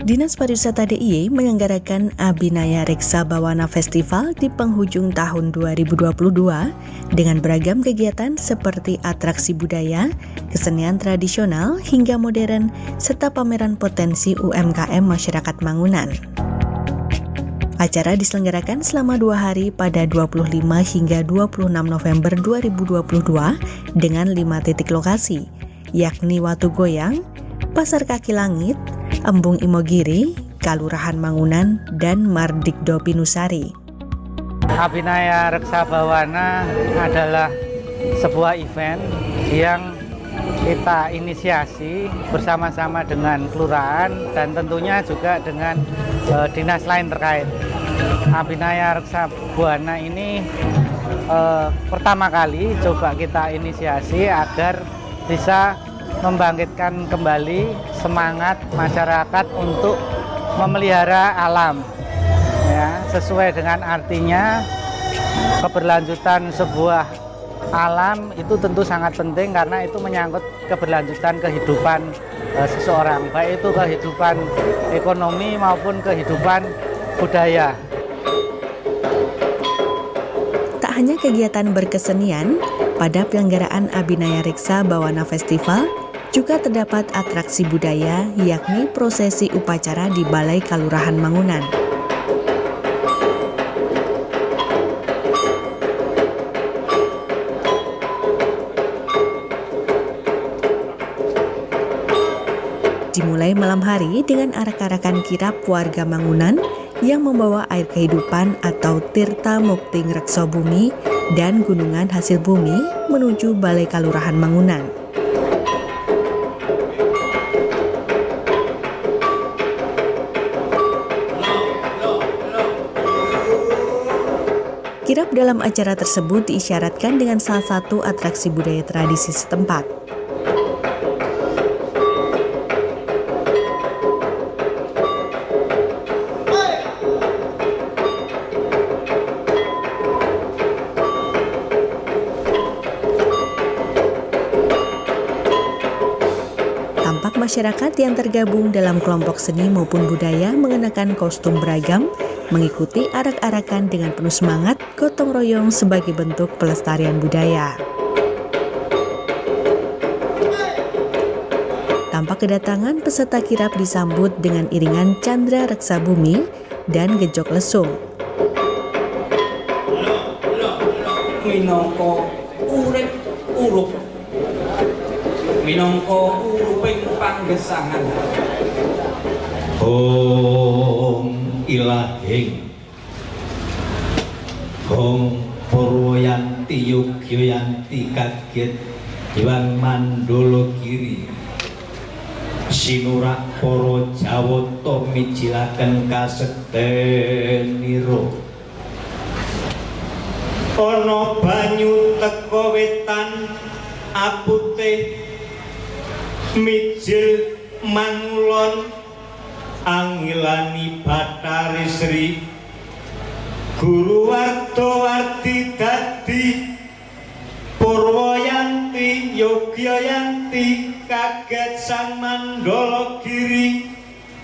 Dinas Pariwisata DIY menyelenggarakan Abhinaya Reksa Bawana Festival di penghujung tahun 2022 dengan beragam kegiatan seperti atraksi budaya, kesenian tradisional hingga modern, serta pameran potensi UMKM masyarakat Mangunan. Acara diselenggarakan selama 2 hari pada 25 hingga 26 November 2022 dengan 5 titik lokasi, yakni Watu Goyang, Pasar Kaki Langit, Embung Imogiri, Kalurahan Mangunan, dan Mardikdo Pinusari. Abhinaya Reksa Bawana adalah sebuah event yang kita inisiasi bersama-sama dengan kelurahan dan tentunya juga dengan dinas lain terkait. Abhinaya Reksa Bawana ini pertama kali coba kita inisiasi agar bisa membangkitkan kembali semangat masyarakat untuk memelihara alam, ya, sesuai dengan artinya. Keberlanjutan sebuah alam itu tentu sangat penting karena itu menyangkut keberlanjutan kehidupan seseorang, baik itu kehidupan ekonomi maupun kehidupan budaya. Tak hanya kegiatan berkesenian, pada penyelenggaraan Abhinaya Reksa Bawana Festival juga terdapat atraksi budaya, yakni prosesi upacara di Balai Kalurahan Mangunan. Dimulai malam hari dengan arak-arakan kirap warga Mangunan yang membawa air kehidupan atau Tirta Mukting Reksa Bumi dan gunungan hasil bumi menuju Balai Kalurahan Mangunan. Kirap dalam acara tersebut diisyaratkan dengan salah satu atraksi budaya tradisi setempat. Tampak masyarakat yang tergabung dalam kelompok seni maupun budaya mengenakan kostum beragam, mengikuti arak-arakan dengan penuh semangat, gotong royong sebagai bentuk pelestarian budaya. Tampak kedatangan peserta kirap disambut dengan iringan Candra Reksa Bumi dan Gejok Lesung. Minangka urip urup, minangka uruping panggesangan. Om Ilahing, Om Purwoyanti Yogyayanti Kaget Hyang Mandala Giri, Sinurak para Jawata mijilaken kasektenira. Ana banyu teka wetan aputih mijil mangulon angilani Bathari Sri Guru Wardawarti dadi Purwoyanti Yogyayanti Kaget Sang Mandala Giri,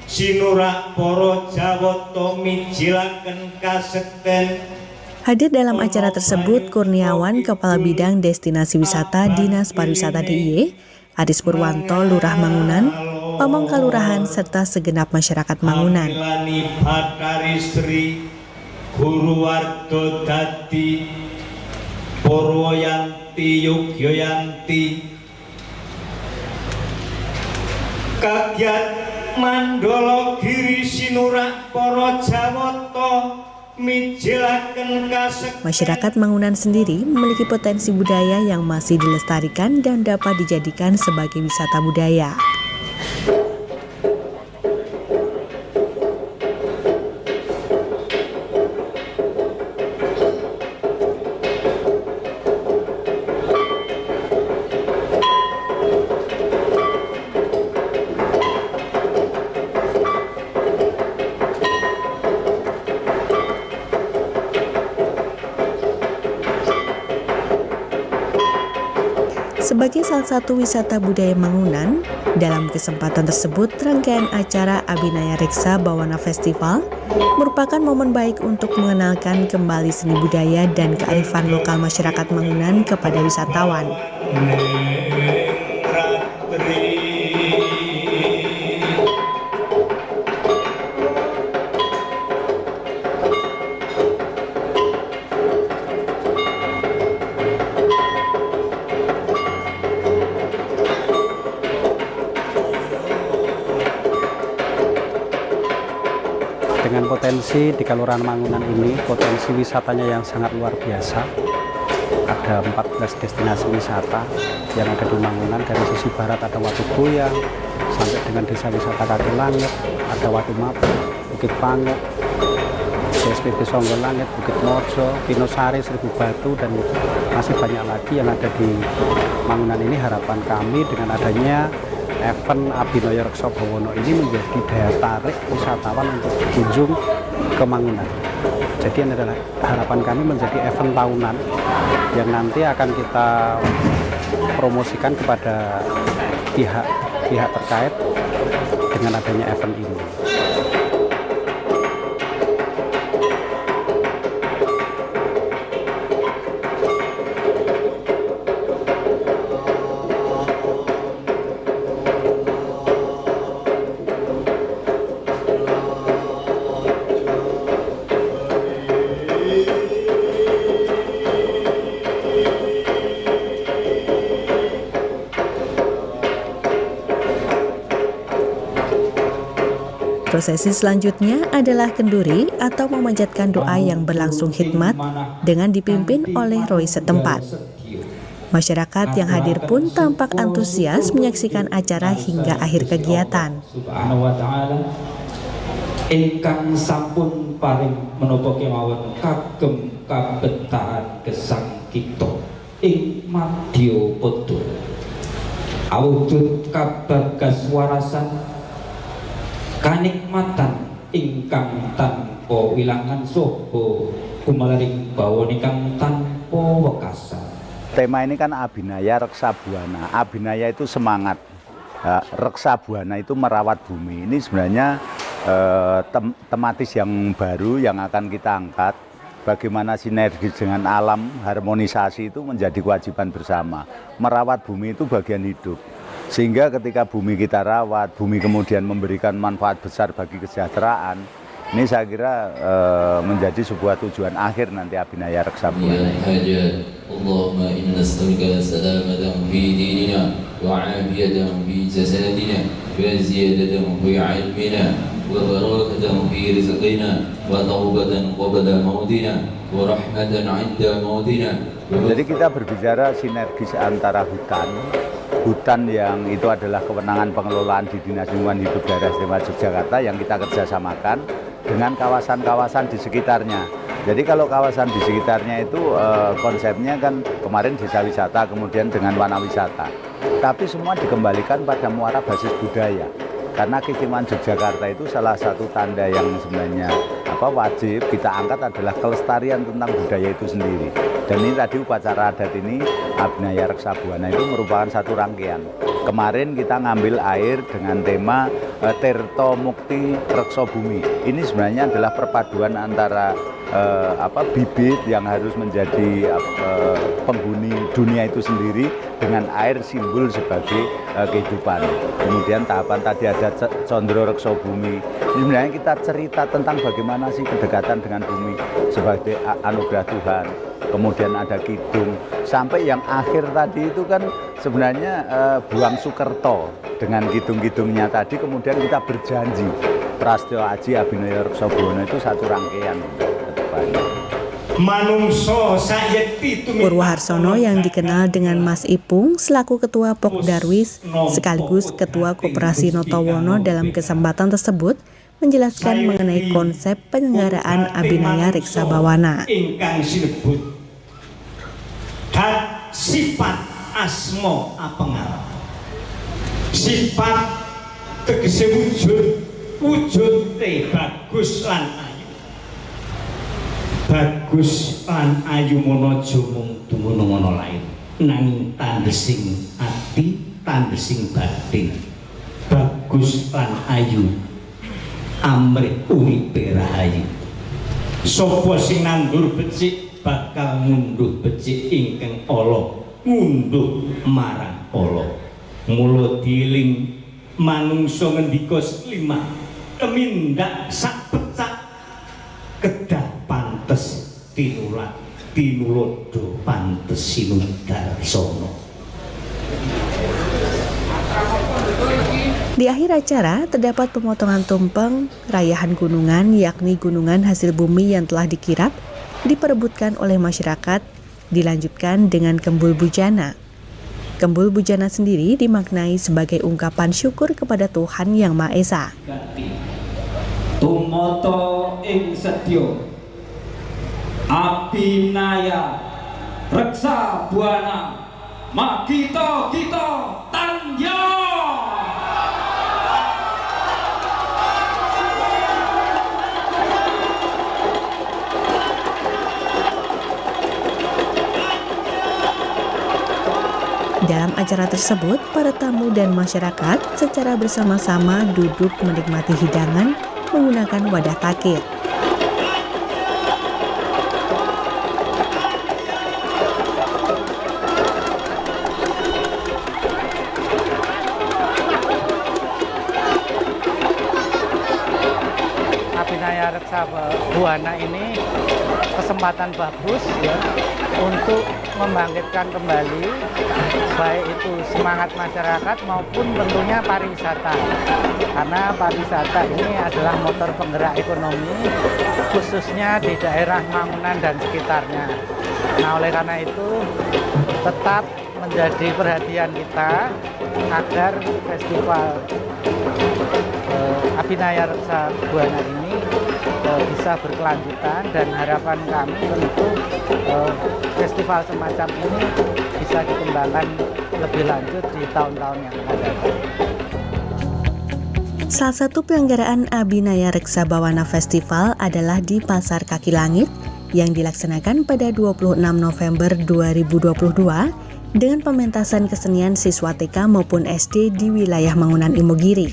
Sinurak para Jawata mijilaken kasekten. Hadir dalam acara tersebut Kurniawan, Kepala Bidang Destinasi Wisata Dinas Pariwisata DIY, Adis Purwanto, Lurah Mangunan, Pamong Kalurahan, serta segenap masyarakat Mangunan. Bathari Sri Guru Warda dadi Purwoyanti Yogyayanti Kaget Mandala Giri, Sinurak para Jawata mijilaken kasekten. Masyarakat Mangunan sendiri memiliki potensi budaya yang masih dilestarikan dan dapat dijadikan sebagai wisata budaya. Sebagai salah satu wisata budaya Mangunan, dalam kesempatan tersebut rangkaian acara Abhinaya Reksa Bawana Festival merupakan momen baik untuk mengenalkan kembali seni budaya dan kearifan lokal masyarakat Mangunan kepada wisatawan. Dengan potensi di Kelurahan Mangunan ini, potensi wisatanya yang sangat luar biasa. Ada 14 destinasi wisata yang ada di Mangunan. Dari sisi barat ada Watu Boyang, sampai dengan desa wisata Kaki Langit, ada Watu Mapu, Bukit Panguk, CSPB Songgolangit, Bukit Mojo, Pinosari, Seribu Batu, dan masih banyak lagi yang ada di Mangunan ini. Harapan kami dengan adanya event Abhinaya Reksa Bawana ini menjadi daya tarik wisatawan untuk berkunjung ke Mangunan. Jadi ini adalah harapan kami menjadi event tahunan yang nanti akan kita promosikan kepada pihak terkait dengan adanya event ini. Prosesi selanjutnya adalah kenduri atau memanjatkan doa yang berlangsung khidmat dengan dipimpin oleh roy setempat. Masyarakat yang hadir pun tampak antusias menyaksikan acara hingga akhir kegiatan. Subhanahu wa ta'ala ingkang sampun paring menapa kemawon kagem kabetahan gesang kita ing madya pada awujud kabagas warasan kanikmatan ingkang tanpa wilangan saha kumalaring bawon ingkang tanpa wekasan. Tema ini kan Abhinaya Reksa Bawana. Abhinaya itu semangat, Reksa Bawana itu merawat bumi. Ini sebenarnya tematis yang baru yang akan kita angkat. Bagaimana sinergis dengan alam, harmonisasi itu menjadi kewajiban bersama. Merawat bumi itu bagian hidup. Sehingga ketika bumi kita rawat, bumi kemudian memberikan manfaat besar bagi kesejahteraan, ini saya kira menjadi sebuah tujuan akhir nanti Abhinaya Reksa Bawana. Allahumma inna nas'aluka salamatan fi dinina wa 'afiyatan fi jasadina wa ziyadatan fi 'ilmina wa barakatan fi rizqina wa taubatan qabla mautina wa rahmatan 'inda mautina. Jadi kita berbicara sinergis antara hutan yang itu adalah kewenangan pengelolaan di Dinas Lingkungan Hidup Daerah Istimewa Yogyakarta yang kita kerjasamakan dengan kawasan-kawasan di sekitarnya. Jadi kalau kawasan di sekitarnya itu konsepnya kan kemarin desa wisata, kemudian dengan wana wisata. Tapi semua dikembalikan pada muara basis budaya. Karena keistimewaan Yogyakarta itu salah satu tanda yang sebenarnya wajib kita angkat adalah kelestarian tentang budaya itu sendiri. Dan ini tadi upacara adat ini Abhinaya Reksa Bawana itu merupakan satu rangkaian. Kemarin kita ngambil air dengan tema Tirta Mukti Reksa Bumi. Ini sebenarnya adalah perpaduan antara bibit yang harus menjadi penghuni dunia itu sendiri dengan air simbol sebagai kehidupan. Kemudian tahapan tadi ada Condro Reksa Bumi. Ini sebenarnya kita cerita tentang bagaimana sih kedekatan dengan bumi sebagai anugerah Tuhan. Kemudian ada kidung, sampai yang akhir tadi itu kan sebenarnya Buang Sukerto dengan kidung-kidungnya tadi. Kemudian kita berjanji Prastyo Aji Abhinaya Reksa Bawana itu satu rangkaian ke depannya. Purwoharsono yang dikenal dengan Mas Ipung selaku Ketua Pokdarwis sekaligus Ketua Koperasi Notowono dalam kesempatan tersebut menjelaskan mengenai konsep penyelenggaraan Abhinaya Reksa Bawana. Ingkang sinebut dat sifat asmo apengal. Sifat tegese wujud bagus lan ayu. Bagus lan ayu mono jumung dumunung ana lain. nanging tandesing ati, tandesing batin, bagus lan ayu, amrih uripe rahayu. Sapa sing nandur becik bakal ngunduh becik ingkang ala, ngunduh marang ala. Mula dieling manungsa ngendika slimah, kemindak sak pecak kedah pantes tinulak, tinulodo pantes sinudarsana. Di akhir acara terdapat pemotongan tumpeng rayahan gunungan, yakni gunungan hasil bumi yang telah dikirap, diperebutkan oleh masyarakat, dilanjutkan dengan kembul bujana. Kembul bujana sendiri dimaknai sebagai ungkapan syukur kepada Tuhan Yang Maha Esa. Tumoto ing sedya Abinaya Reksa Buana Makito Kito Tanyo. Dalam acara tersebut, para tamu dan masyarakat secara bersama-sama duduk menikmati hidangan menggunakan wadah takir. Abinaya Reksa Buana ini kesempatan bagus ya untuk membangkitkan kembali baik itu semangat masyarakat maupun tentunya pariwisata, karena pariwisata ini adalah motor penggerak ekonomi khususnya di daerah Mangunan dan sekitarnya. Nah, oleh karena itu tetap menjadi perhatian kita agar festival Abinaya Reksa Buana ini bisa berkelanjutan, dan harapan kami tentu festival semacam ini bisa dikembangkan lebih lanjut di tahun-tahun yang akan datang. Salah satu penyelenggaraan Abinaya Reksa Bawana Festival adalah di Pasar Kaki Langit yang dilaksanakan pada 26 November 2022 dengan pementasan kesenian siswa TK maupun SD di wilayah Mangunan Imogiri.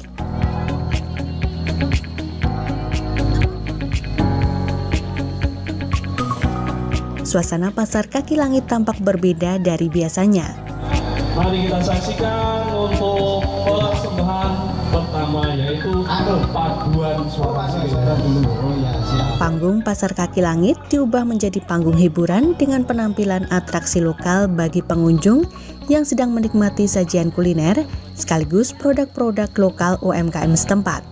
Suasana Pasar Kaki Langit tampak berbeda dari biasanya. Mari kita saksikan untuk persembahan pertama, yaitu paduan suara. Panggung Pasar Kaki Langit diubah menjadi panggung hiburan dengan penampilan atraksi lokal bagi pengunjung yang sedang menikmati sajian kuliner sekaligus produk-produk lokal UMKM setempat.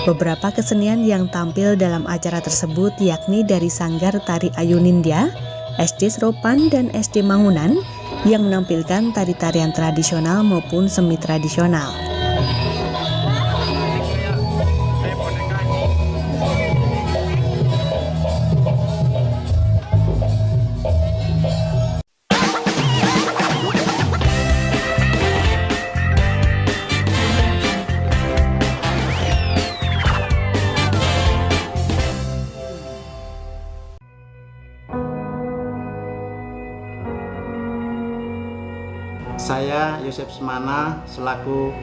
Beberapa kesenian yang tampil dalam acara tersebut yakni dari Sanggar Tari Ayu Nindya, SD Seropan, dan SD Mangunan yang menampilkan tari-tarian tradisional maupun semi tradisional. Saya Yosef Semana selaku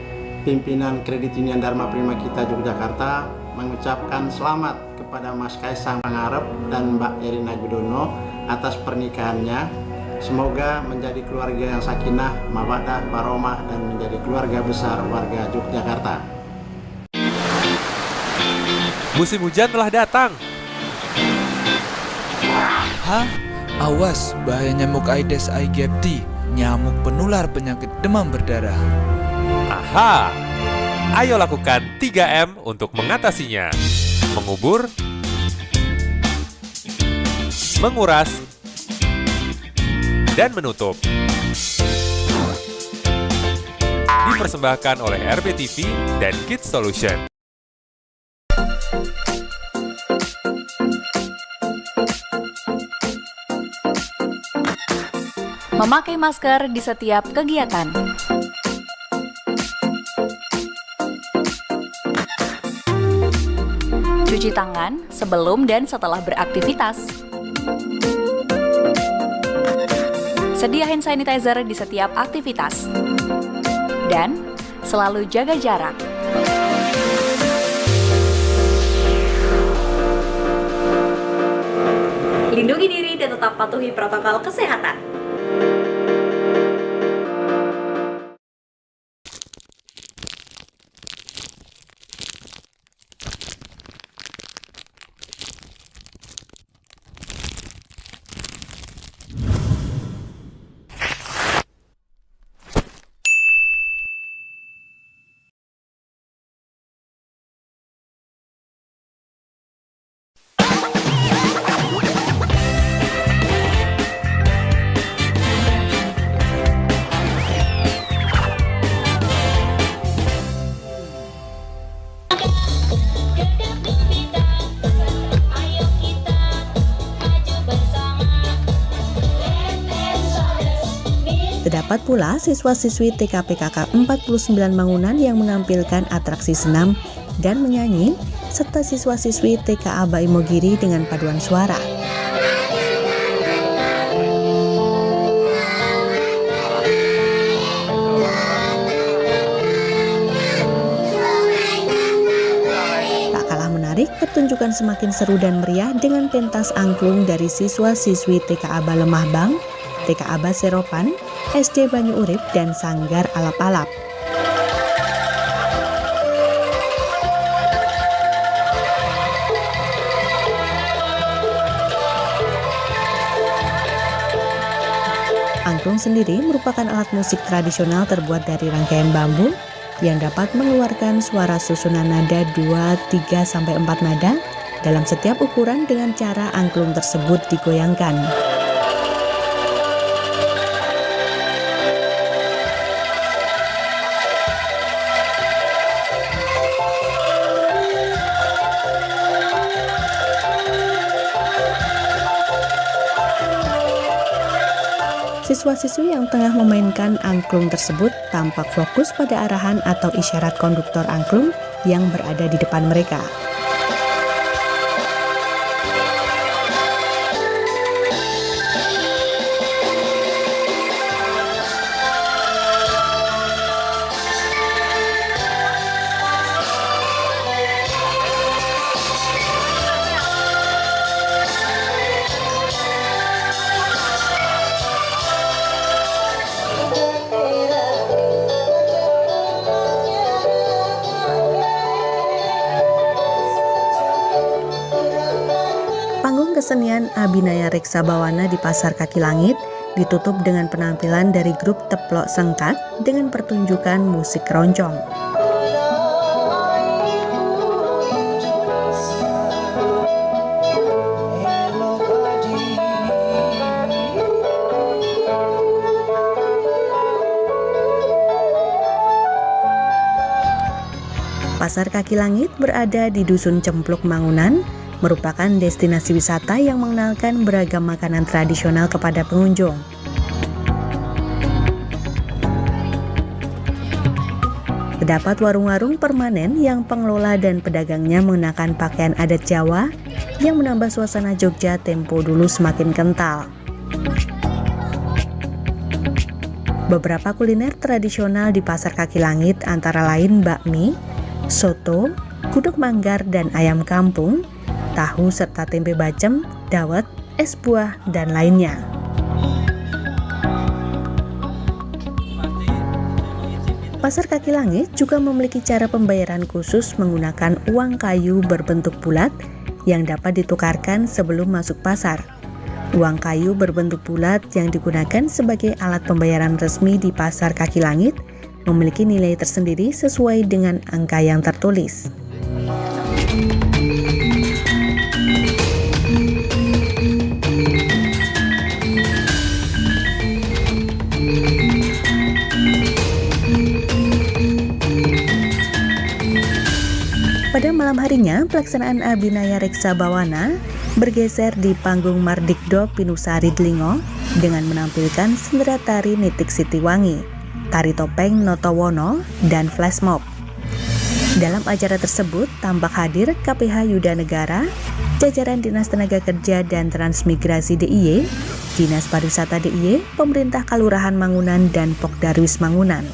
pimpinan Kredit Union Dharma Prima Kita Yogyakarta mengucapkan selamat kepada Mas Kaisang Pangarep dan Mbak Erina Gudono atas pernikahannya. Semoga menjadi keluarga yang sakinah, mawaddah, warahmah, dan menjadi keluarga besar warga Yogyakarta. Musim hujan telah datang. Hah? Awas, bahaya nyamuk Aedes aegypti, nyamuk penular penyakit demam berdarah. Aha! Ayo lakukan 3M untuk mengatasinya. Mengubur, menguras, dan menutup. Dipersembahkan oleh RBTV dan Kids Solution. Memakai masker di setiap kegiatan. Cuci tangan sebelum dan setelah beraktivitas. Sedia hand sanitizer di setiap aktivitas. Dan selalu jaga jarak. Lindungi diri dan tetap patuhi protokol kesehatan. Terdapat pula siswa-siswi TKPKK 49 Mangunan yang menampilkan atraksi senam dan menyanyi, serta siswa-siswi TKA Baimogiri dengan paduan suara. Tak kalah menarik, pertunjukan semakin seru dan meriah dengan pentas angklung dari siswa-siswi TKA Balemah Bang, TKA Baseropan, SD Banyu Urip, dan Sanggar Alap-Alap. Angklung sendiri merupakan alat musik tradisional terbuat dari rangkaian bambu yang dapat mengeluarkan suara susunan nada 2, 3, sampai 4 nada dalam setiap ukuran dengan cara angklung tersebut digoyangkan. Siswa-siswi yang tengah memainkan angklung tersebut tampak fokus pada arahan atau isyarat konduktor angklung yang berada di depan mereka. Kesenian Abhinaya Reksa Bawana di Pasar Kaki Langit ditutup dengan penampilan dari grup Teplok Sengkat dengan pertunjukan musik keroncong. Pasar Kaki Langit berada di Dusun Cempluk Mangunan, merupakan destinasi wisata yang mengenalkan beragam makanan tradisional kepada pengunjung. Terdapat warung-warung permanen yang pengelola dan pedagangnya mengenakan pakaian adat Jawa yang menambah suasana Jogja tempo dulu semakin kental. Beberapa kuliner tradisional di Pasar Kaki Langit antara lain bakmi, soto, gudeg manggar dan ayam kampung, tahu serta tempe bacem, dawet, es buah, dan lainnya. Pasar Kaki Langit juga memiliki cara pembayaran khusus menggunakan uang kayu berbentuk bulat yang dapat ditukarkan sebelum masuk pasar. Uang kayu berbentuk bulat yang digunakan sebagai alat pembayaran resmi di Pasar Kaki Langit memiliki nilai tersendiri sesuai dengan angka yang tertulis. Pada malam harinya, pelaksanaan Abhinaya Reksa Bawana bergeser di panggung Mardikdo Pinusari Dlingo dengan menampilkan sendera tari Nitik Sitiwangi, tari topeng Notowono, dan flash mob. Dalam acara tersebut, tampak hadir KPH Yuda Negara, jajaran Dinas Tenaga Kerja dan Transmigrasi DIY, Dinas Pariwisata DIY, Pemerintah Kalurahan Mangunan, dan Pokdarwis Mangunan.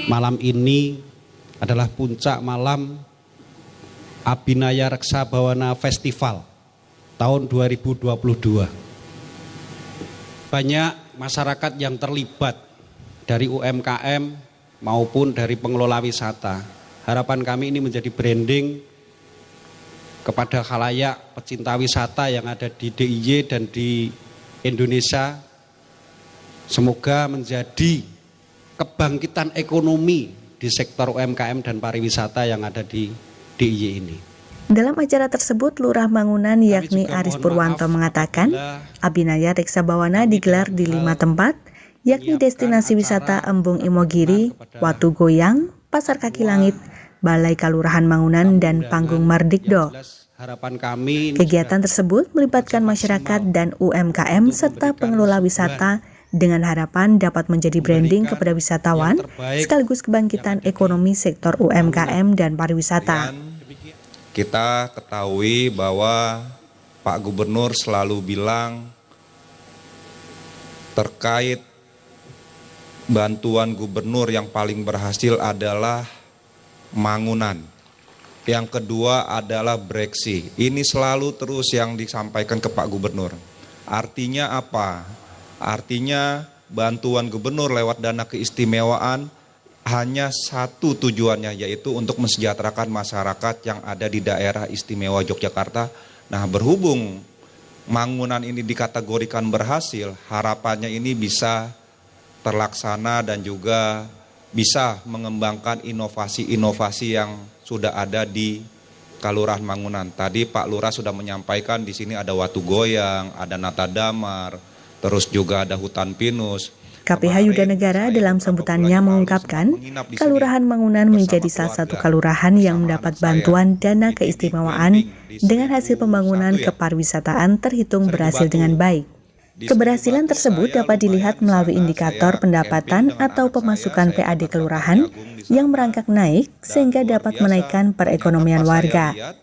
Malam ini adalah puncak malam Abhinaya Reksa Bhawana Festival tahun 2022. Banyak masyarakat yang terlibat dari UMKM maupun dari pengelola wisata. Harapan kami ini menjadi branding kepada khalayak pecinta wisata yang ada di DIY dan di Indonesia. Semoga menjadi kebangkitan ekonomi di sektor UMKM dan pariwisata yang ada di DIY ini. Dalam acara tersebut, Lurah Mangunan yakni Aris Purwanto mengatakan, Abhinaya Reksa Bhawana digelar di 5 tempat, yakni destinasi wisata Embung Imogiri, Watu Goyang, Pasar Kaki Langit, Balai Kalurahan Mangunan, dan Panggung Mardikdo. Kegiatan tersebut melibatkan masyarakat dan UMKM serta pengelola wisata dengan harapan dapat menjadi branding kepada wisatawan sekaligus kebangkitan ekonomi sektor UMKM dan pariwisata. Kita ketahui bahwa Pak Gubernur selalu bilang terkait bantuan gubernur yang paling berhasil adalah Mangunan. Yang kedua adalah Breksi. Ini selalu terus yang disampaikan ke Pak Gubernur. Artinya apa? Artinya bantuan gubernur lewat dana keistimewaan hanya satu tujuannya, yaitu untuk mensejahterakan masyarakat yang ada di daerah istimewa Yogyakarta. Nah, berhubung Mangunan ini dikategorikan berhasil, harapannya ini bisa terlaksana dan juga bisa mengembangkan inovasi-inovasi yang sudah ada di Kalurahan Mangunan. Tadi Pak Lurah sudah menyampaikan di sini ada Watu Goyang, ada Nata Damar, terus juga ada hutan pinus. KPH Yuda Negara dalam sambutannya mengungkapkan, Kalurahan Mangunan menjadi salah satu kalurahan yang mendapat bantuan dana keistimewaan dengan hasil pembangunan kepariwisataan terhitung berhasil dengan baik. Keberhasilan tersebut dapat dilihat melalui indikator pendapatan atau pemasukan PAD kelurahan yang merangkak naik sehingga dapat menaikkan perekonomian warga.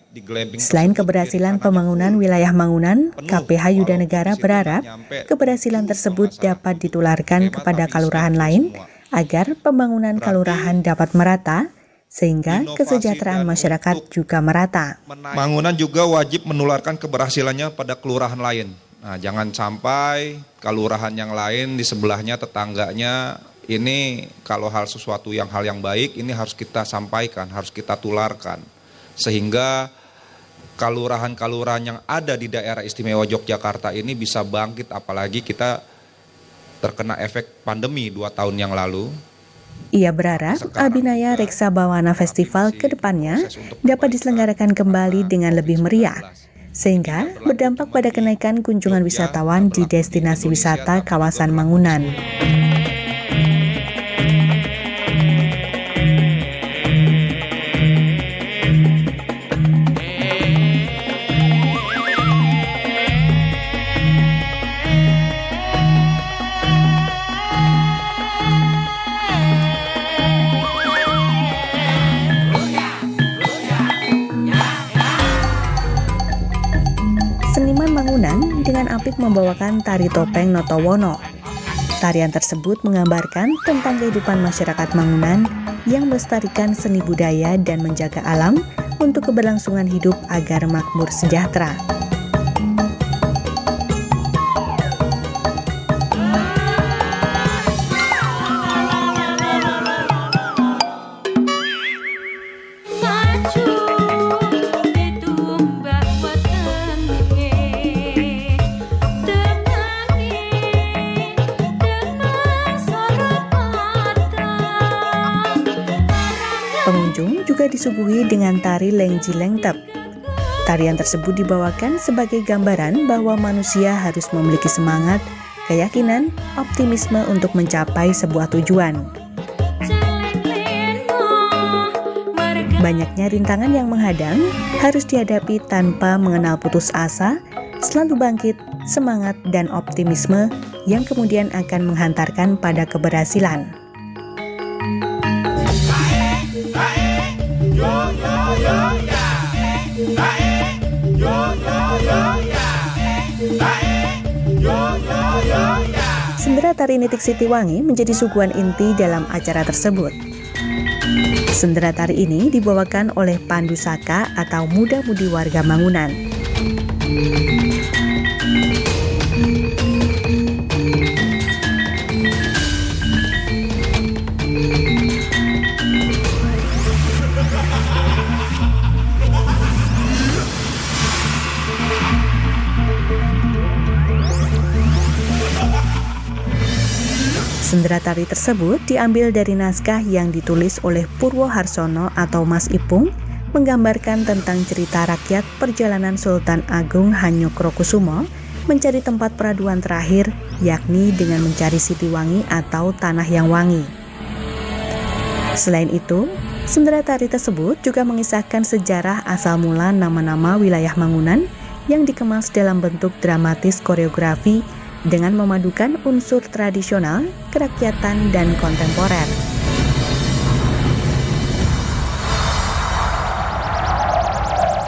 Selain keberhasilan pembangunan wilayah Mangunan, KPH Yuda Negara berharap keberhasilan tersebut dapat ditularkan kepada kalurahan lain agar pembangunan kalurahan dapat merata sehingga kesejahteraan masyarakat juga merata. Mangunan juga wajib menularkan keberhasilannya pada kelurahan lain. Nah, jangan sampai kalurahan yang lain di sebelahnya, tetangganya, ini kalau hal yang baik ini harus kita sampaikan, harus kita tularkan. Sehingga kalurahan-kalurahan yang ada di daerah istimewa Yogyakarta ini bisa bangkit, apalagi kita terkena efek pandemi 2 tahun yang lalu. Ia berharap Abhinaya Reksa Bhawana Festival ke depannya dapat diselenggarakan kembali dengan lebih meriah, sehingga berdampak pada kenaikan kunjungan wisatawan di destinasi wisata kawasan Mangunan. Seniman Mangunan dengan apik membawakan tari topeng Notowono. Tarian tersebut menggambarkan tentang kehidupan masyarakat Mangunan yang melestarikan seni budaya dan menjaga alam untuk keberlangsungan hidup agar makmur sejahtera. Pengunjung juga juga disuguhi dengan tari Lengji Lengtep. Tarian tersebut dibawakan sebagai gambaran bahwa manusia harus memiliki semangat, keyakinan, optimisme untuk mencapai sebuah tujuan. Banyaknya rintangan yang menghadang harus dihadapi tanpa mengenal putus asa, selalu bangkit, semangat, dan optimisme yang kemudian akan menghantarkan pada keberhasilan. Sendera tari Nitik Sitiwangi menjadi suguhan inti dalam acara tersebut. Sendera tari ini dibawakan oleh Pandu Saka atau muda-mudi warga Mangunan. Sendera tari tersebut diambil dari naskah yang ditulis oleh Purwo Harsono atau Mas Ipung, menggambarkan tentang cerita rakyat perjalanan Sultan Agung Hanyokrokusumo mencari tempat peraduan terakhir, yakni dengan mencari Sitiwangi atau tanah yang wangi. Selain itu, sendera tari tersebut juga mengisahkan sejarah asal mula nama-nama wilayah Mangunan yang dikemas dalam bentuk dramatis koreografi dengan memadukan unsur tradisional, kerakyatan, dan kontemporer.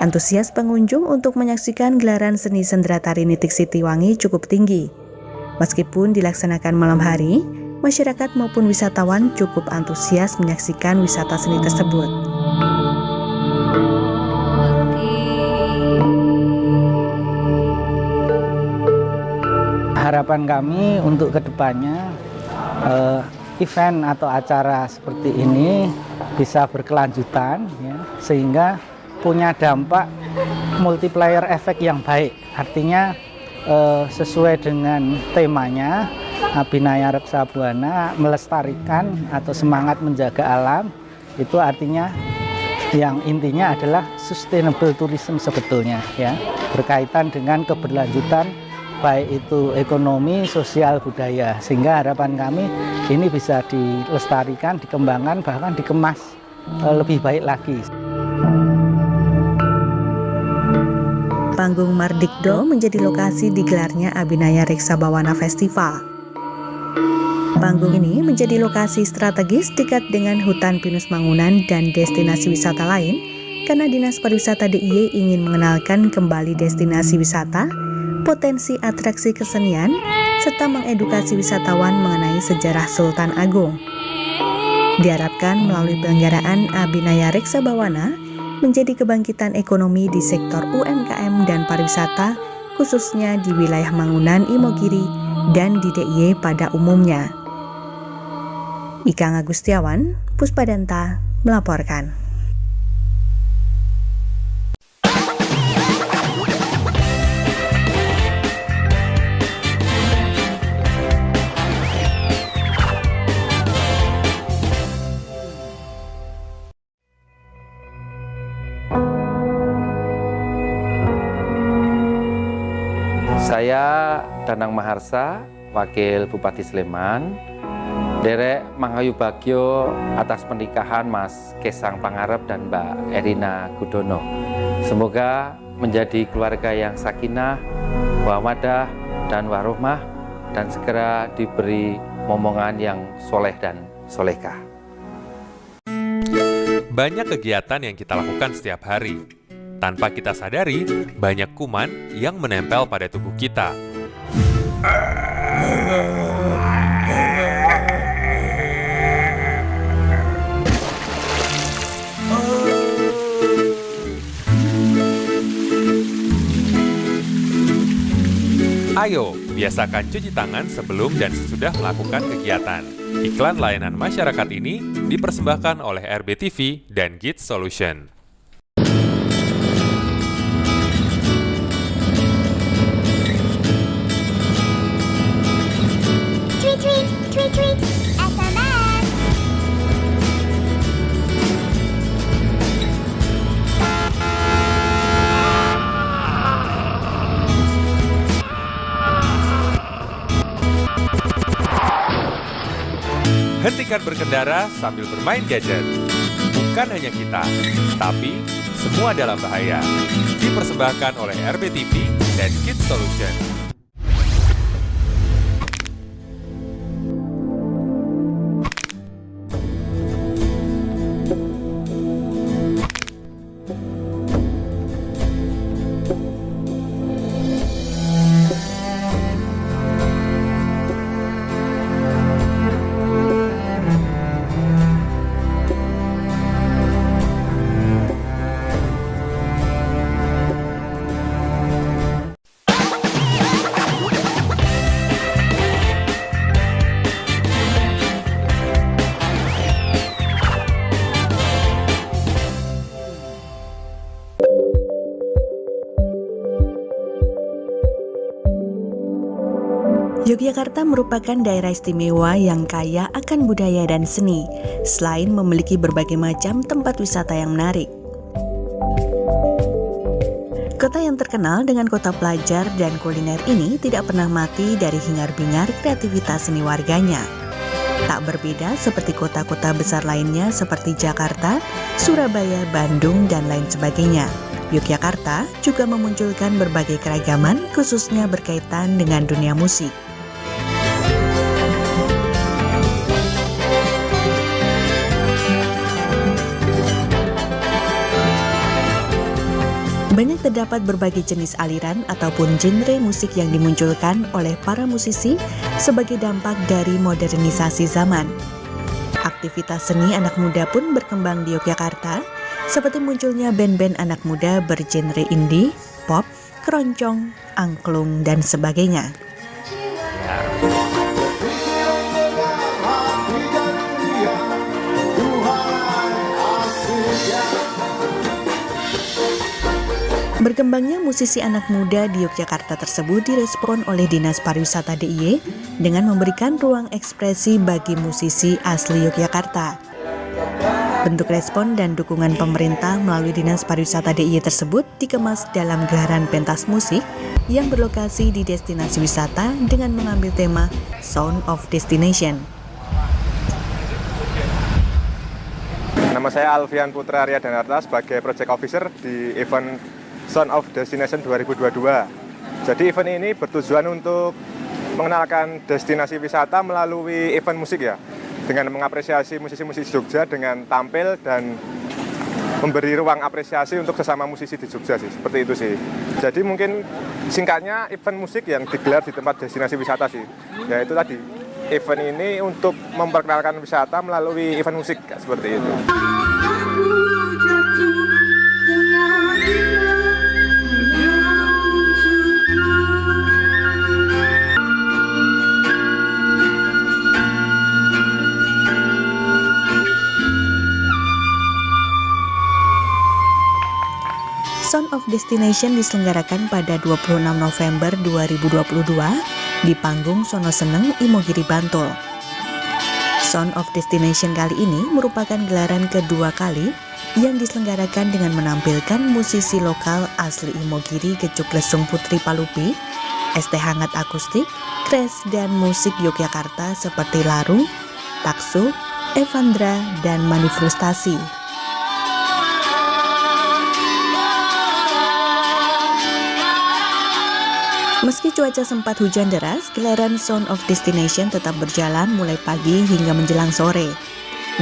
Antusias pengunjung untuk menyaksikan gelaran seni sendera tari Nitik Sitiwangi cukup tinggi. Meskipun dilaksanakan malam hari, masyarakat maupun wisatawan cukup antusias menyaksikan wisata seni tersebut. Harapan kami untuk kedepannya event atau acara seperti ini bisa berkelanjutan, ya, sehingga punya dampak multiplier efek yang baik. Artinya sesuai dengan temanya, Abhinaya Reksa Buana melestarikan atau semangat menjaga alam, itu artinya yang intinya adalah sustainable tourism sebetulnya, ya, berkaitan dengan keberlanjutan baik itu ekonomi, sosial, budaya, sehingga harapan kami ini bisa dilestarikan, dikembangkan, bahkan dikemas lebih baik lagi. Panggung Mardikdo menjadi lokasi digelarnya Abhinaya Reksa Bawana Festival. Panggung ini menjadi lokasi strategis dekat dengan hutan pinus Mangunan dan destinasi wisata lain, karena Dinas Pariwisata DIY ingin mengenalkan kembali destinasi wisata, potensi atraksi kesenian, serta mengedukasi wisatawan mengenai sejarah Sultan Agung. Diharapkan melalui penyelenggaraan Abhinaya Reksa Bawana menjadi kebangkitan ekonomi di sektor UMKM dan pariwisata, khususnya di wilayah Mangunan, Imogiri, dan di DIY pada umumnya. Ikang Agustiawan, Puspadanta, melaporkan. Saya Danang Maharsa, Wakil Bupati Sleman, derek Manghayu Bagyo atas pernikahan Mas Kesang Pangarep dan Mbak Erina Gudono. Semoga menjadi keluarga yang sakinah, wawadah, dan warohmah, dan segera diberi momongan yang soleh dan solehah. Banyak kegiatan yang kita lakukan setiap hari. Tanpa kita sadari, banyak kuman yang menempel pada tubuh kita. Ayo, biasakan cuci tangan sebelum dan sesudah melakukan kegiatan. Iklan layanan masyarakat ini dipersembahkan oleh RBTV dan Kids Solution. Tweet, SMS. Hentikan berkendara sambil bermain gadget. Bukan hanya kita, tapi semua dalam bahaya. Dipersembahkan oleh RBTV dan Kids Solution. Yogyakarta merupakan daerah istimewa yang kaya akan budaya dan seni, selain memiliki berbagai macam tempat wisata yang menarik. Kota yang terkenal dengan kota pelajar dan kuliner ini tidak pernah mati dari hingar-bingar kreativitas seni warganya. Tak berbeda seperti kota-kota besar lainnya seperti Jakarta, Surabaya, Bandung, dan lain sebagainya. Yogyakarta juga memunculkan berbagai keragaman khususnya berkaitan dengan dunia musik. Banyak terdapat berbagai jenis aliran ataupun genre musik yang dimunculkan oleh para musisi sebagai dampak dari modernisasi zaman. Aktivitas seni anak muda pun berkembang di Yogyakarta, seperti munculnya band-band anak muda bergenre indie, pop, keroncong, angklung, dan sebagainya. Berkembangnya musisi anak muda di Yogyakarta tersebut direspon oleh Dinas Pariwisata DIY dengan memberikan ruang ekspresi bagi musisi asli Yogyakarta. Bentuk respon dan dukungan pemerintah melalui Dinas Pariwisata DIY tersebut dikemas dalam gelaran pentas musik yang berlokasi di destinasi wisata dengan mengambil tema Sound of Destination. Nama saya Alfian Putra Arya Danarta sebagai Project Officer di event Sound of Destination 2022. Jadi event ini bertujuan untuk mengenalkan destinasi wisata melalui event musik ya, dengan mengapresiasi musisi-musisi Jogja dengan tampil dan memberi ruang apresiasi untuk sesama musisi di Jogja sih, seperti itu sih. Jadi mungkin singkatnya event musik yang digelar di tempat destinasi wisata sih, yaitu tadi event ini untuk memperkenalkan wisata melalui event musik seperti itu. Sound of Destination diselenggarakan pada 26 November 2022 di panggung Sono Seneng, Imogiri, Bantul. Sound of Destination kali ini merupakan gelaran kedua kali yang diselenggarakan dengan menampilkan musisi lokal asli Imogiri, Gecuk Lesung Putri Palupi, ST Hangat Akustik, Kres, dan musik Yogyakarta seperti Laru, Taksu, Evandra, dan Manifrustasi. Meski cuaca sempat hujan deras, gelaran Sound of Destination tetap berjalan mulai pagi hingga menjelang sore.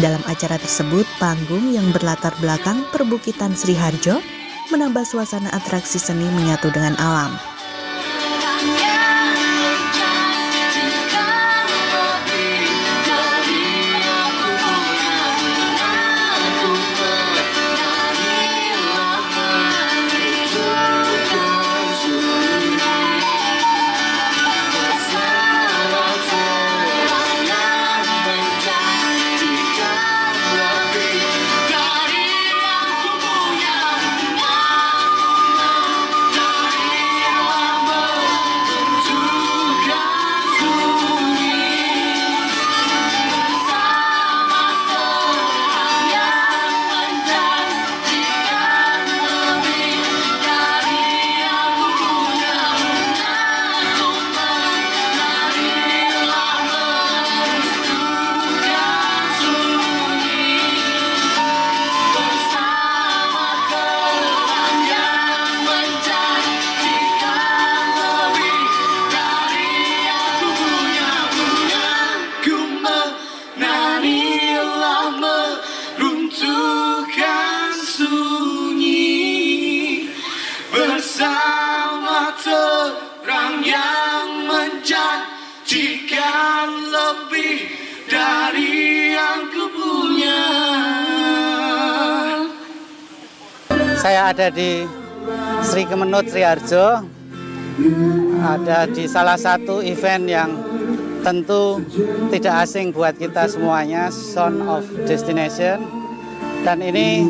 Dalam acara tersebut, panggung yang berlatar belakang perbukitan Sri Harjo menambah suasana atraksi seni menyatu dengan alam. dari yang kupunya. Saya ada di Sri Kemenut Sriharjo, ada di salah satu event yang tentu tidak asing buat kita semuanya, Sound of Destination. Dan ini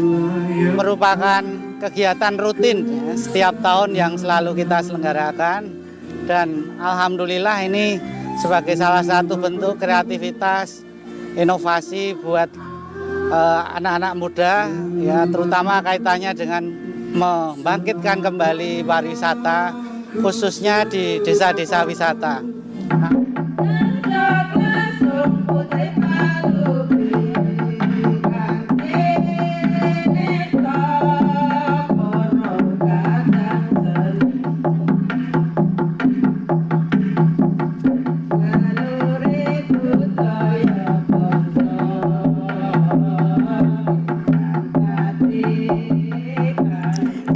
merupakan kegiatan rutin ya, setiap tahun yang selalu kita selenggarakan. Dan alhamdulillah ini sebagai salah satu bentuk kreativitas, inovasi buat anak-anak muda, ya terutama kaitannya dengan membangkitkan kembali pariwisata, khususnya di desa-desa wisata.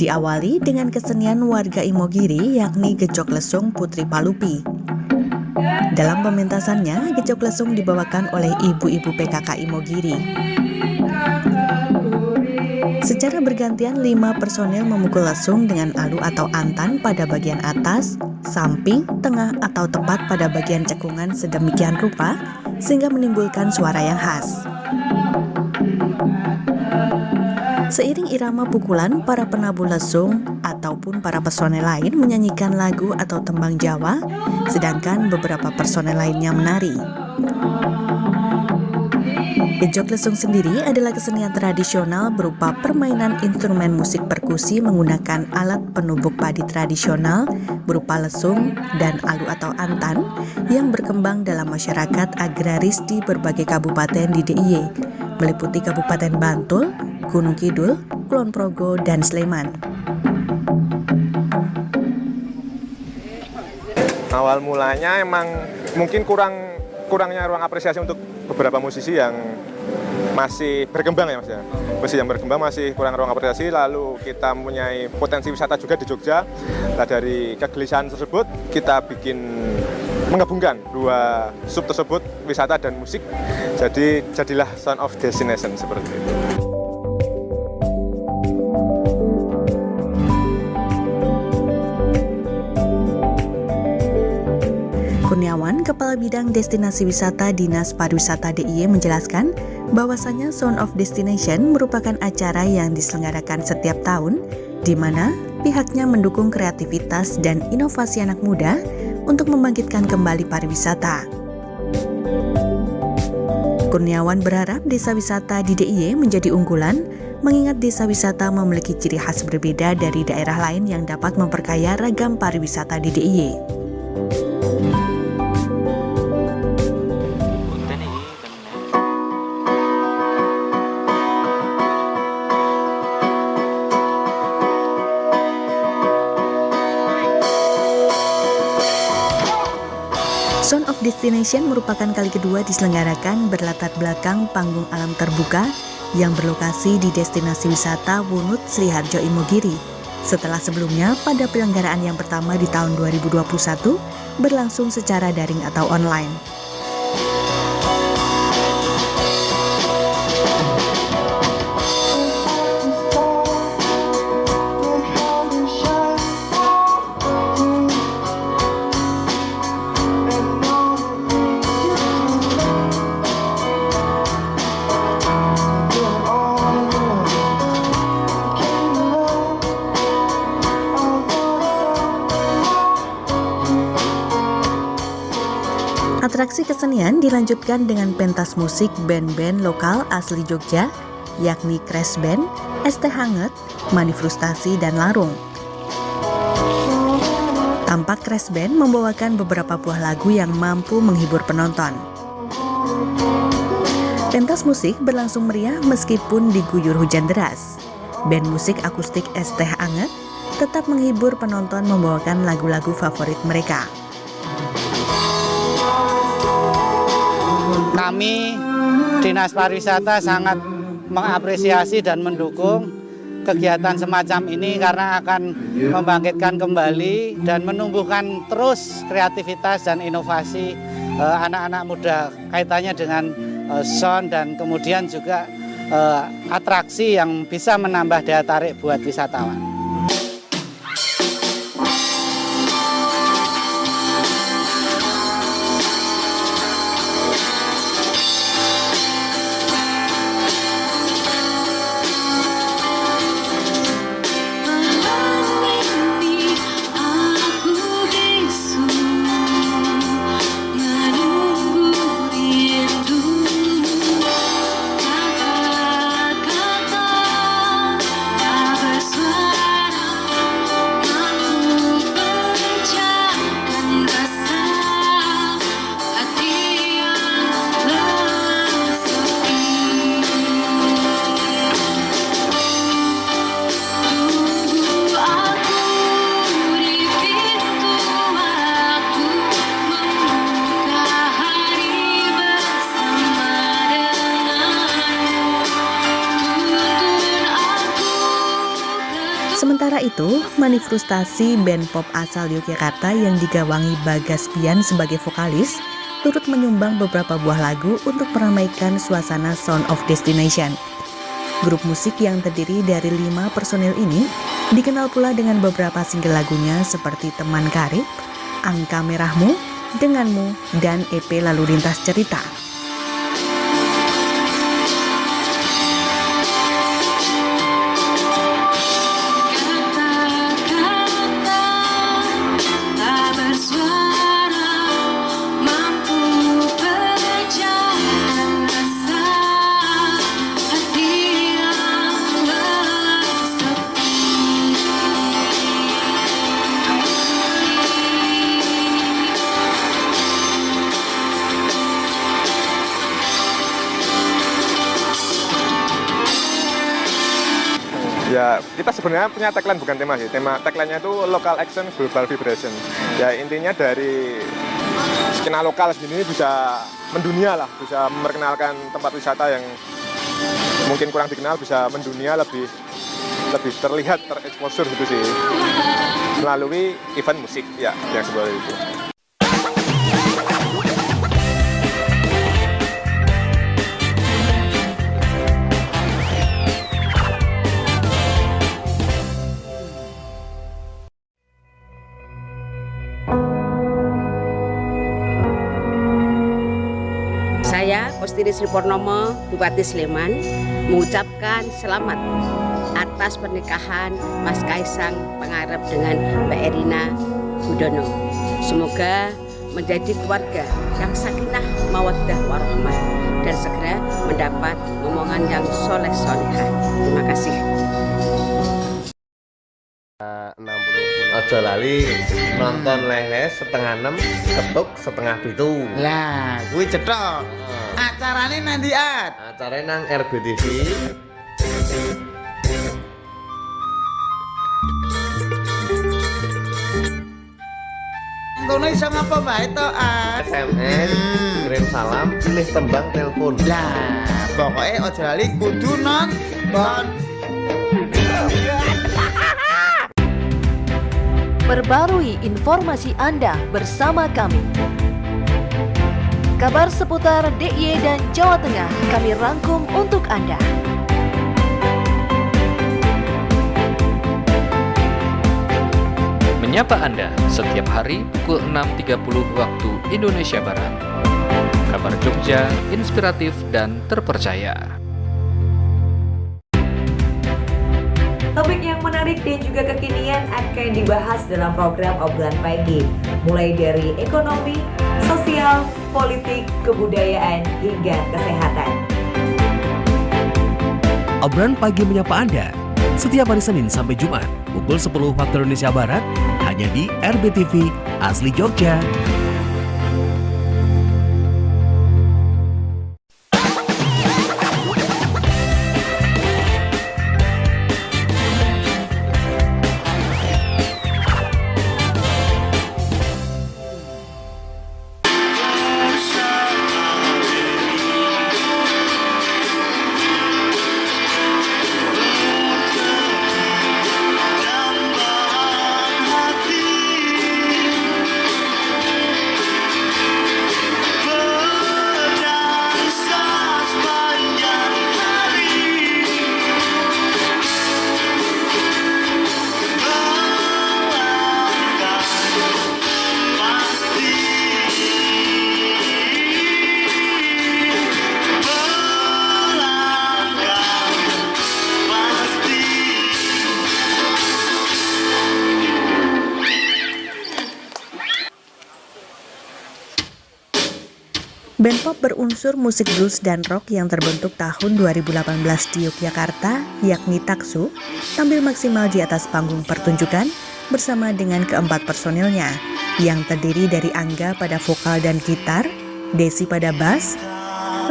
Diawali dengan kesenian warga Imogiri yakni Gejok Lesung Putri Palupi. Dalam pementasannya, Gejok Lesung dibawakan oleh ibu-ibu PKK Imogiri. Secara bergantian 5 personil memukul lesung dengan alu atau antan pada bagian atas, samping, tengah atau tepat pada bagian cekungan sedemikian rupa sehingga menimbulkan suara yang khas. Seiring irama pukulan, para penabuh lesung ataupun para personel lain menyanyikan lagu atau tembang Jawa, sedangkan beberapa personel lainnya menari. Gejok Lesung sendiri adalah kesenian tradisional berupa permainan instrumen musik perkusi menggunakan alat penumbuk padi tradisional berupa lesung dan alu atau antan yang berkembang dalam masyarakat agraris di berbagai kabupaten di DIY, meliputi Kabupaten Bantul, Gunung Kidul, Kulon Progo, dan Sleman. Awal mulanya emang mungkin kurangnya ruang apresiasi untuk beberapa musisi yang masih berkembang ya Mas ya. Musisi yang berkembang masih kurang ruang apresiasi, lalu kita mempunyai potensi wisata juga di Jogja. Nah, dari kegelisahan tersebut kita menggabungkan 2 sub tersebut, wisata dan musik. Jadi jadilah Sound of Destination seperti itu. Kurniawan, Kepala Bidang Destinasi Wisata Dinas Pariwisata DIY menjelaskan bahwasanya Sound of Destination merupakan acara yang diselenggarakan setiap tahun di mana pihaknya mendukung kreativitas dan inovasi anak muda untuk membangkitkan kembali pariwisata. Kurniawan berharap desa wisata di DIY menjadi unggulan, mengingat desa wisata memiliki ciri khas berbeda dari daerah lain yang dapat memperkaya ragam pariwisata di DIY. Sound of Destination merupakan kali kedua diselenggarakan berlatar belakang panggung alam terbuka yang berlokasi di destinasi wisata Wunut Sriharjo Imogiri. Setelah sebelumnya pada penyelenggaraan yang pertama di tahun 2021 berlangsung secara daring atau online. Atraksi kesenian dilanjutkan dengan pentas musik band-band lokal asli Jogja, yakni Crash Band, ST Hangat, Mani Frustasi, dan Larung. Tampak Crash Band membawakan beberapa buah lagu yang mampu menghibur penonton. Pentas musik berlangsung meriah meskipun diguyur hujan deras. Band musik akustik ST Hangat tetap menghibur penonton membawakan lagu-lagu favorit mereka. Kami Dinas Pariwisata sangat mengapresiasi dan mendukung kegiatan semacam ini karena akan membangkitkan kembali dan menumbuhkan terus kreativitas dan inovasi anak-anak muda kaitannya dengan sound dan kemudian juga atraksi yang bisa menambah daya tarik buat wisatawan. Sementara itu, manifestasi band pop asal Yogyakarta yang digawangi Bagas Pian sebagai vokalis turut menyumbang beberapa buah lagu untuk meramaikan suasana Sound of Destination. Grup musik yang terdiri dari 5 personil ini dikenal pula dengan beberapa single lagunya seperti Teman Karib, Angka Merahmu, Denganmu, dan EP Lalu Lintas Cerita. Ya, kita sebenarnya punya tagline bukan tema sih. Tagline-nya itu local action, global vibration. Ya, intinya dari skena lokal sendiri bisa mendunia lah, bisa memperkenalkan tempat wisata yang mungkin kurang dikenal, bisa mendunia lebih terlihat, tereksposur gitu sih. Melalui event musik, ya, yang seperti itu. Saya, Kostiri Sri Purnomo, Bupati Sleman, mengucapkan selamat atas pernikahan Mas Kaisang Pangarep dengan Mbak Erina Gudono. Semoga menjadi keluarga yang sakinah, mawaddah, warahmah, dan segera mendapat momongan yang soleh solehah. Terima kasih. 60 Ojo lali nonton Lele setengah 6, ketuk setengah 7. Lah, kuwi cetok. Acarane nanti Acarane nang RBTV. Kono iso ngapa bae to, SMS, kirim salam, pilih tembang telepon. Lah, pokoknya ojo lali kudu nonton. Perbarui informasi Anda bersama kami. Kabar seputar DIY dan Jawa Tengah kami rangkum untuk Anda. Menyapa Anda setiap hari pukul 6.30 waktu Indonesia Barat. Kabar Jogja, inspiratif dan terpercaya. Topik yang menarik dan juga kekinian akan dibahas dalam program Obrolan Pagi, mulai dari ekonomi, sosial, politik, kebudayaan, hingga kesehatan. Obrolan Pagi menyapa Anda setiap hari Senin sampai Jumat pukul 10 waktu Indonesia Barat hanya di RBTV Asli Jogja. Band pop berunsur musik blues dan rock yang terbentuk tahun 2018 di Yogyakarta, yakni Taksu, tampil maksimal di atas panggung pertunjukan bersama dengan keempat personilnya, yang terdiri dari Angga pada vokal dan gitar, Desi pada bass,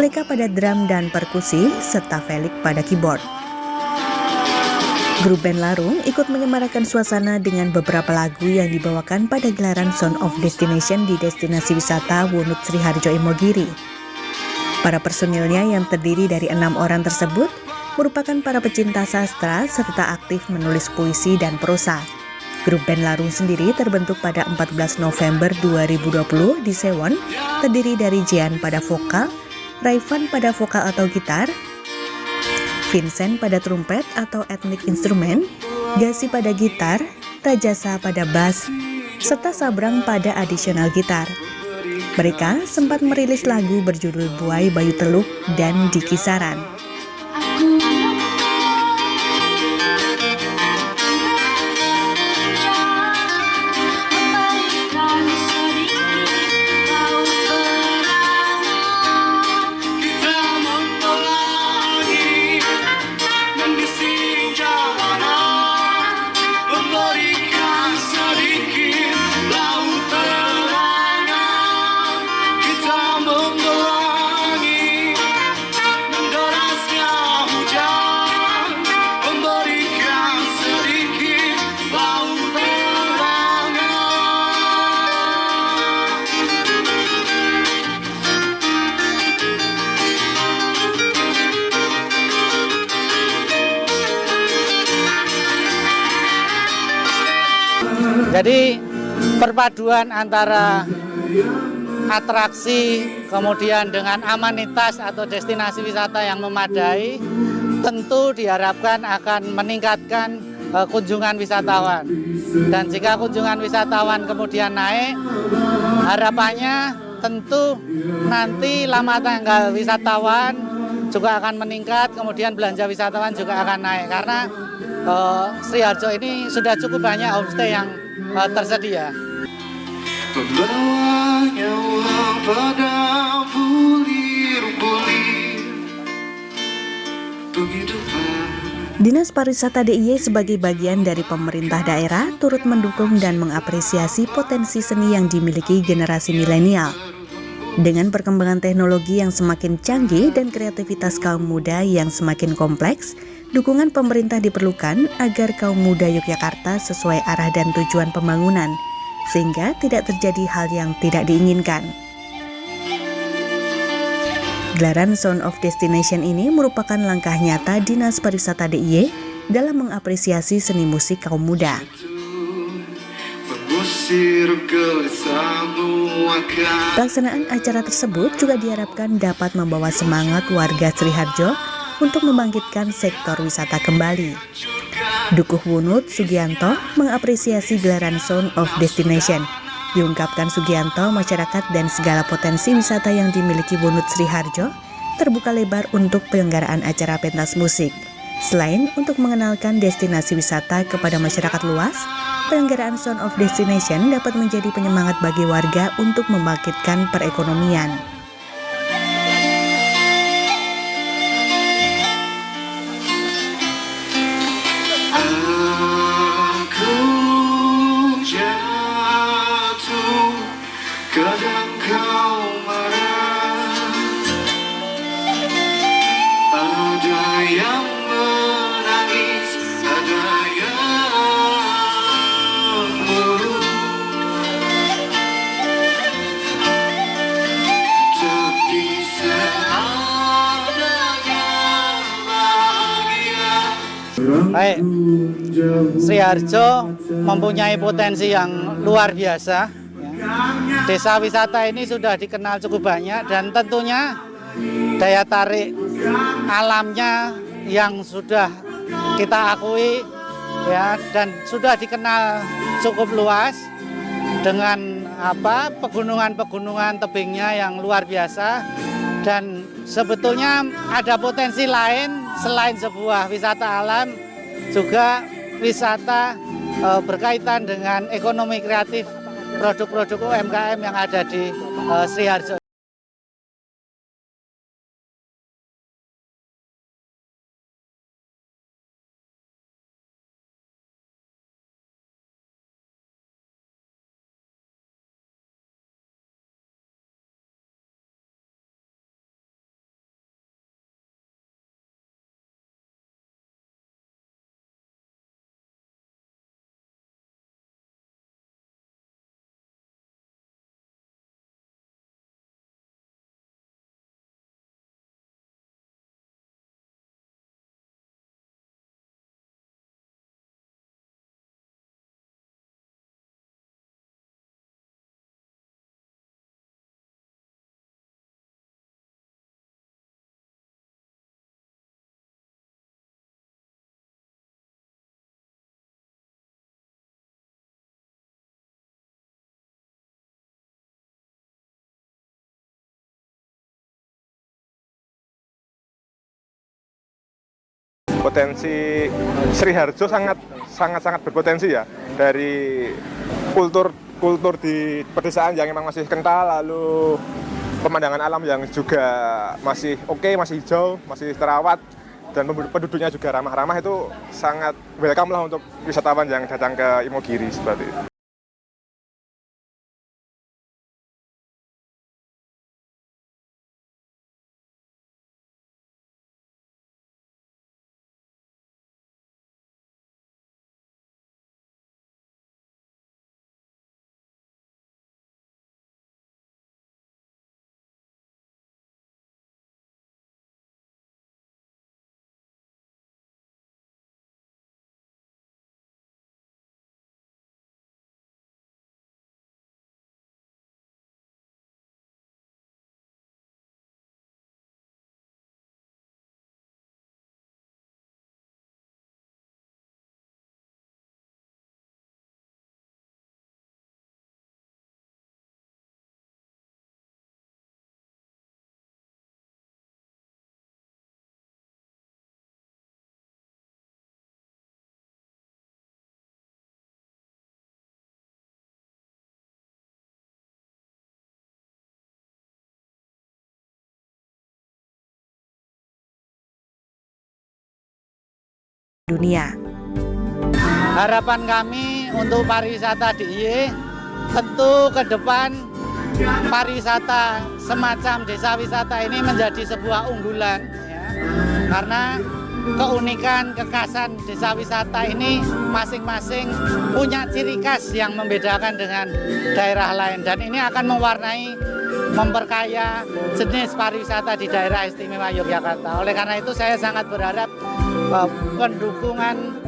Leka pada drum dan perkusi, serta Felix pada keyboard. Grup band Larung ikut menyemarakan suasana dengan beberapa lagu yang dibawakan pada gelaran Sound of Destination di destinasi wisata Wunut Sriharjo Imogiri. Para personilnya yang terdiri dari 6 orang tersebut merupakan para pecinta sastra serta aktif menulis puisi dan prosa. Grup band Larung sendiri terbentuk pada 14 November 2020 di Sewon, terdiri dari Jian pada vokal, Raivan pada vokal atau gitar, Vincent pada trumpet atau etnik instrumen, Gasi pada gitar, Rajasa pada bass, serta Sabrang pada additional gitar. Mereka sempat merilis lagu berjudul Buai Bayu Teluk dan Di Kisaran. Jadi perpaduan antara atraksi kemudian dengan amanitas atau destinasi wisata yang memadai tentu diharapkan akan meningkatkan kunjungan wisatawan. Dan jika kunjungan wisatawan kemudian naik, harapannya tentu nanti lama tanggal wisatawan juga akan meningkat, kemudian belanja wisatawan juga akan naik karena Sriharjo ini sudah cukup banyak homestay yang tersedia. Membawa nyawa pada bulir-bulir penghidupan. Dinas Pariwisata DIY sebagai bagian dari pemerintah daerah turut mendukung dan mengapresiasi potensi seni yang dimiliki generasi milenial. Dengan perkembangan teknologi yang semakin canggih dan kreativitas kaum muda yang semakin kompleks, dukungan pemerintah diperlukan agar kaum muda Yogyakarta sesuai arah dan tujuan pembangunan, sehingga tidak terjadi hal yang tidak diinginkan. Gelaran Sound of Destination ini merupakan langkah nyata Dinas Pariwisata DIY dalam mengapresiasi seni musik kaum muda. Pelaksanaan acara tersebut juga diharapkan dapat membawa semangat warga Sriharjo untuk membangkitkan sektor wisata kembali. Dukuh Wunut Sugianto mengapresiasi gelaran Sound of Destination. Diungkapkan Sugianto, masyarakat dan segala potensi wisata yang dimiliki Wunut Sriharjo terbuka lebar untuk penyelenggaraan acara pentas musik. Selain untuk mengenalkan destinasi wisata kepada masyarakat luas, penyelenggaraan Sound of Destination dapat menjadi penyemangat bagi warga untuk membangkitkan perekonomian. Kadang kau marah, ada yang menangis, ada yang murung, tapi seadanya bahagia. Baik, Sriharjo mempunyai potensi yang luar biasa. Desa wisata ini sudah dikenal cukup banyak dan tentunya daya tarik alamnya yang sudah kita akui ya dan sudah dikenal cukup luas dengan pegunungan-pegunungan tebingnya yang luar biasa, dan sebetulnya ada potensi lain selain sebuah wisata alam, juga wisata berkaitan dengan ekonomi kreatif produk-produk UMKM yang ada di Sriharjo. Potensi Sriharjo sangat berpotensi ya, dari kultur di pedesaan yang memang masih kental, lalu pemandangan alam yang juga masih oke, masih hijau, masih terawat, dan penduduknya juga ramah-ramah, itu sangat welcome lah untuk wisatawan yang datang ke Imogiri seperti itu. Dunia. Harapan kami untuk pariwisata DIY, tentu ke depan pariwisata semacam desa wisata ini menjadi sebuah unggulan, ya. Karena keunikan, kekhasan desa wisata ini masing-masing punya ciri khas yang membedakan dengan daerah lain, dan ini akan mewarnai, memperkaya jenis pariwisata di daerah istimewa Yogyakarta. Oleh karena itu saya sangat berharap pendukungan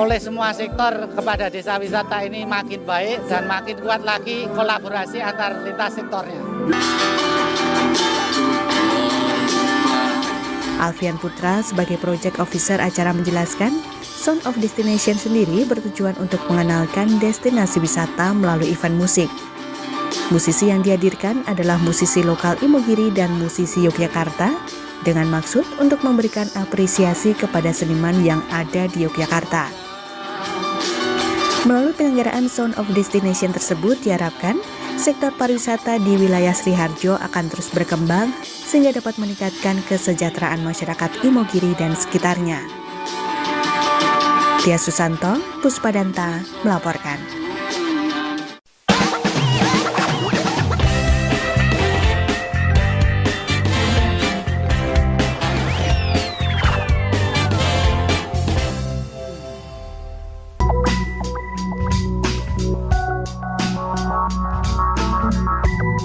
oleh semua sektor kepada desa wisata ini makin baik dan makin kuat lagi kolaborasi antar lintas sektornya. Alfian Putra sebagai Project Officer acara menjelaskan, Sound of Destination sendiri bertujuan untuk mengenalkan destinasi wisata melalui event musik. Musisi yang dihadirkan adalah musisi lokal Imogiri dan musisi Yogyakarta, dengan maksud untuk memberikan apresiasi kepada seniman yang ada di Yogyakarta. Melalui penyelenggaraan Sound of Destination tersebut diharapkan sektor pariwisata di wilayah Sriharjo akan terus berkembang sehingga dapat meningkatkan kesejahteraan masyarakat Imogiri dan sekitarnya. Tia Susanto, Puspadanta melaporkan.